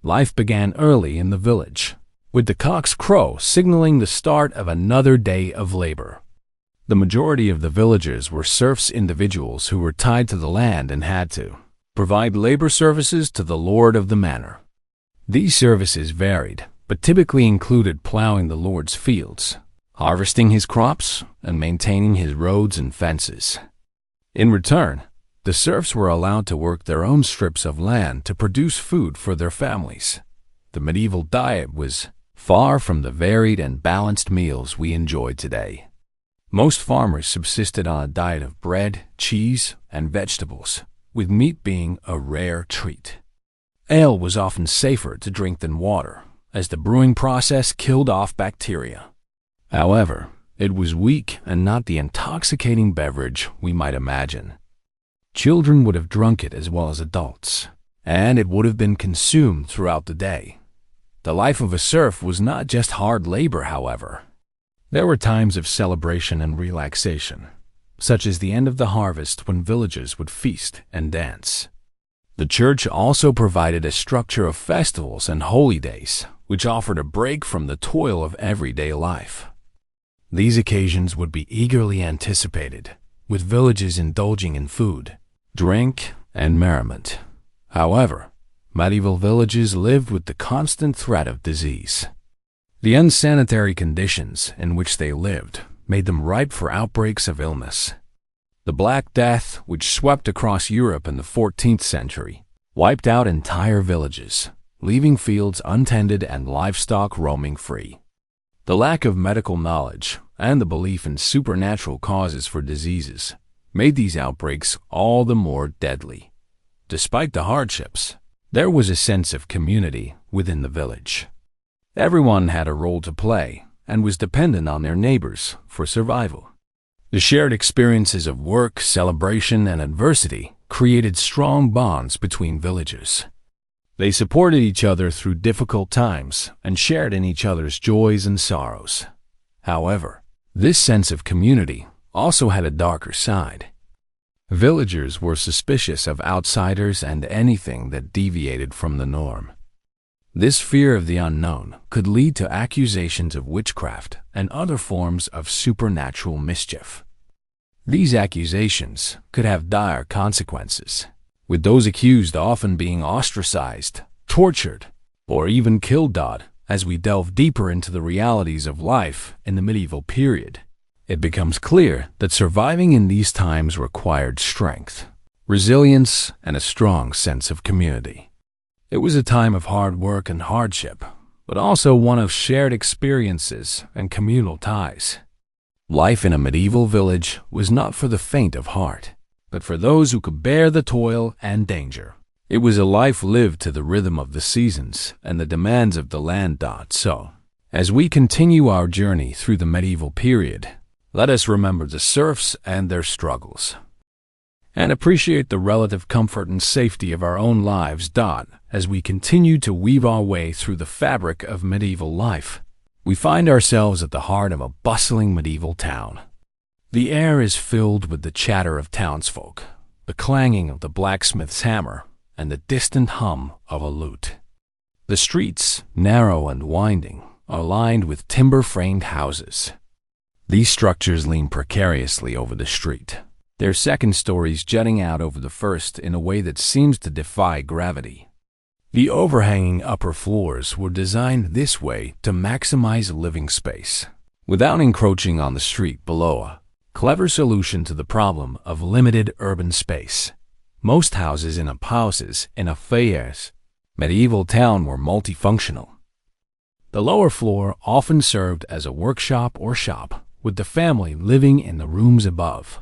Life began early in the village, with the cock's crow signaling the start of another day of labor. The majority of the villagers were serfs, individuals who were tied to the land and had to provide labor services to the lord of the manor. These services varied, but typically included plowing the lord's fields, harvesting his crops, and maintaining his roads and fences. In return, the serfs were allowed to work their own strips of land to produce food for their families. The medieval diet was far from the varied and balanced meals we enjoy today. Most farmers subsisted on a diet of bread, cheese, and vegetables, with meat being a rare treat. Ale was often safer to drink than water, as the brewing process killed off bacteria. However, it was weak and not the intoxicating beverage we might imagine. Children would have drunk it as well as adults, and it would have been consumed throughout the day. The life of a serf was not just hard labor, however. There were times of celebration and relaxation, such as the end of the harvest when villagers would feast and dance. The church also provided a structure of festivals and holy days, which offered a break from the toil of everyday life. These occasions would be eagerly anticipated, with villages indulging in food, drink, and merriment. However, medieval villages lived with the constant threat of disease. The unsanitary conditions in which they lived made them ripe for outbreaks of illness. The Black Death, which swept across Europe in the 14th century, wiped out entire villages, leaving fields untended and livestock roaming free. The lack of medical knowledge and the belief in supernatural causes for diseases made these outbreaks all the more deadly. Despite the hardships, there was a sense of community within the village. Everyone had a role to play and was dependent on their neighbors for survival. The shared experiences of work, celebration, and adversity created strong bonds between villagers. They supported each other through difficult times and shared in each other's joys and sorrows. However, this sense of community also had a darker side. Villagers were suspicious of outsiders and anything that deviated from the norm. This fear of the unknown could lead to accusations of witchcraft and other forms of supernatural mischief. These accusations could have dire consequences, with those accused often being ostracized, tortured, or even killed. As we delve deeper into the realities of life in the medieval period, it becomes clear that surviving in these times required strength, resilience, and a strong sense of community. It was a time of hard work and hardship, but also one of shared experiences and communal ties. Life in a medieval village was not for the faint of heart, but for those who could bear the toil and danger. It was a life lived to the rhythm of the seasons and the demands of the land. So, as we continue our journey through the medieval period, let us remember the serfs and their struggles, and appreciate the relative comfort and safety of our own lives. As we continue to weave our way through the fabric of medieval life, we find ourselves at the heart of a bustling medieval town. The air is filled with the chatter of townsfolk, the clanging of the blacksmith's hammer, and the distant hum of a lute. The streets, narrow and winding, are lined with timber-framed houses. These structures lean precariously over the street, their second stories jutting out over the first in a way that seems to defy gravity. The overhanging upper floors were designed this way to maximize living space, without encroaching on the street below. A clever solution to the problem of limited urban space. Most houses in a Fayette's medieval town were multifunctional. The lower floor often served as a workshop or shop, with the family living in the rooms above.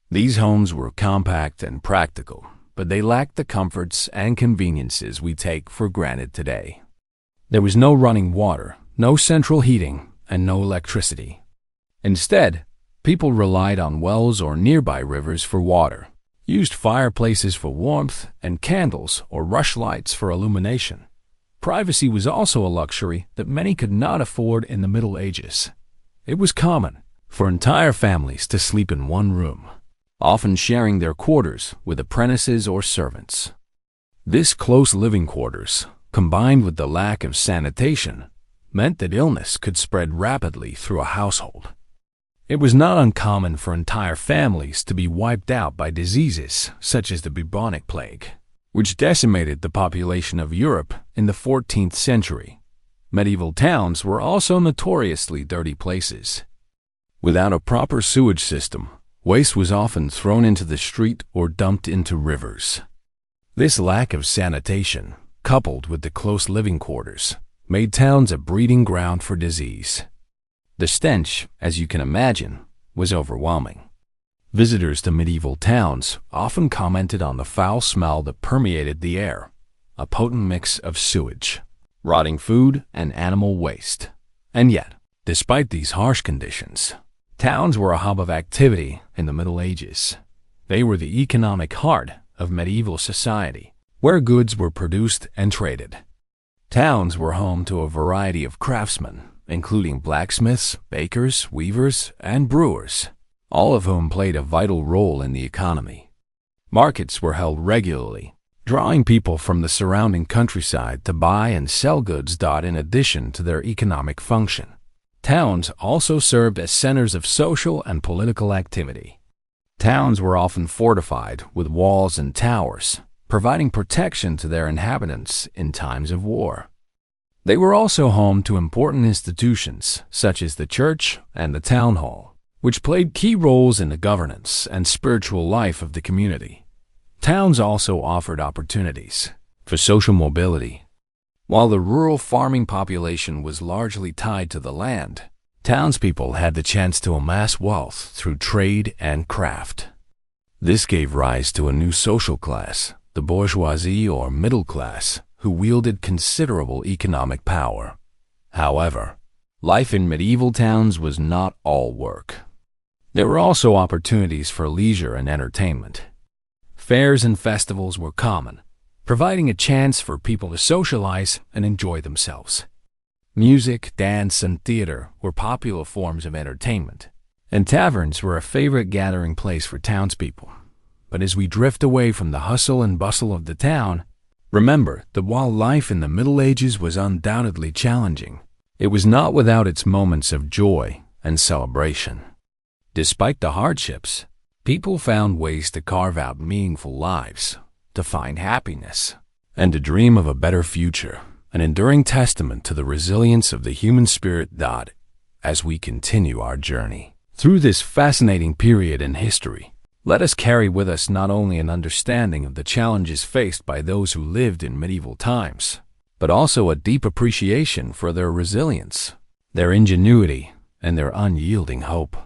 These homes were compact and practical, but they lacked the comforts and conveniences we take for granted today. There was no running water, no central heating, and no electricity. Instead, people relied on wells or nearby rivers for water, used fireplaces for warmth, and candles or rushlights for illumination. Privacy was also a luxury that many could not afford in the Middle Ages. It was common for entire families to sleep in one room, often sharing their quarters with apprentices or servants. This close living quarters, combined with the lack of sanitation, meant that illness could spread rapidly through a household. It was not uncommon for entire families to be wiped out by diseases such as the bubonic plague, which decimated the population of Europe in the 14th century. Medieval towns were also notoriously dirty places. Without a proper sewage system, waste was often thrown into the street or dumped into rivers. This lack of sanitation, coupled with the close living quarters, made towns a breeding ground for disease. The stench, as you can imagine, was overwhelming. Visitors to medieval towns often commented on the foul smell that permeated the air, a potent mix of sewage, rotting food, and animal waste. And yet, despite these harsh conditions, towns were a hub of activity in the Middle Ages. They were the economic heart of medieval society, where goods were produced and traded. Towns were home to a variety of craftsmen, including blacksmiths, bakers, weavers, and brewers, all of whom played a vital role in the economy. Markets were held regularly, drawing people from the surrounding countryside to buy and sell goods. In addition to their economic function, towns also served as centers of social and political activity. Towns were often fortified with walls and towers, providing protection to their inhabitants in times of war. They were also home to important institutions such as the church and the town hall, which played key roles in the governance and spiritual life of the community. Towns also offered opportunities for social mobility. While the rural farming population was largely tied to the land, townspeople had the chance to amass wealth through trade and craft. This gave rise to a new social class, the bourgeoisie or middle class, who wielded considerable economic power. However, life in medieval towns was not all work. There were also opportunities for leisure and entertainment. Fairs and festivals were common, providing a chance for people to socialize and enjoy themselves. Music, dance, and theater were popular forms of entertainment, and taverns were a favorite gathering place for townspeople. But as we drift away from the hustle and bustle of the town, remember that while life in the Middle Ages was undoubtedly challenging, it was not without its moments of joy and celebration. Despite the hardships, people found ways to carve out meaningful lives, to find happiness, and to dream of a better future, an enduring testament to the resilience of the human spirit. As we continue our journey through this fascinating period in history, let us carry with us not only an understanding of the challenges faced by those who lived in medieval times, but also a deep appreciation for their resilience, their ingenuity, and their unyielding hope.